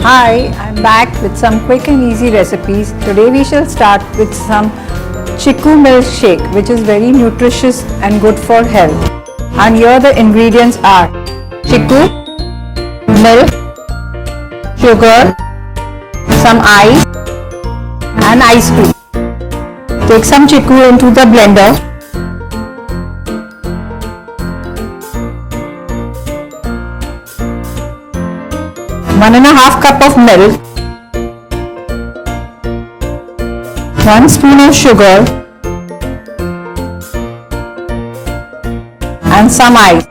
Hi, I'm back with some quick and easy recipes. Today we shall start with some Chikoo Milkshake, which is very nutritious and good for health. And here the ingredients are Chikoo, milk, sugar, some ice and ice cream. Take some Chikoo into the blender. One and a half cup of milk, 1 spoon of sugar and some ice.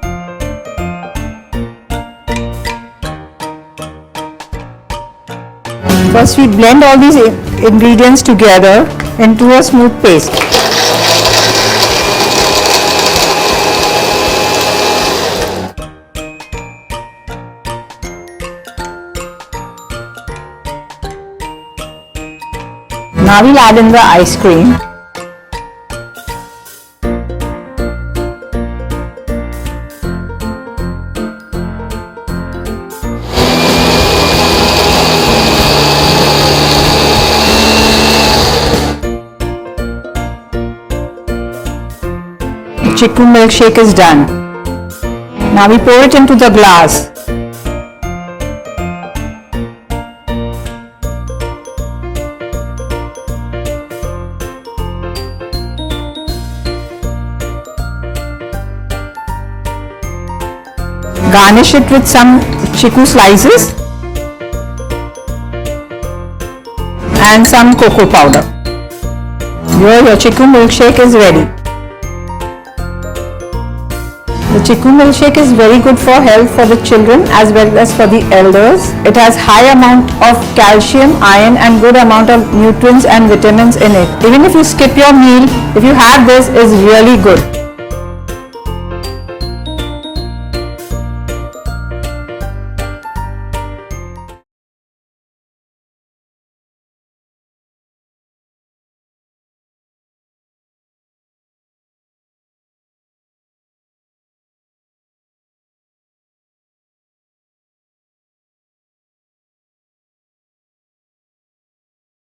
First we blend all these ingredients together into a smooth paste. Now we'll add in the ice cream. The Chikoo milkshake is done. Now we pour it into the glass. Garnish it with some Chikoo slices and some cocoa powder. Here your Chikoo milkshake is ready. The Chikoo milkshake is very good for health for the children as well as for the elders. It has high amount of calcium, iron and good amount of nutrients and vitamins in it. Even if you skip your meal, if you have this, it's really good.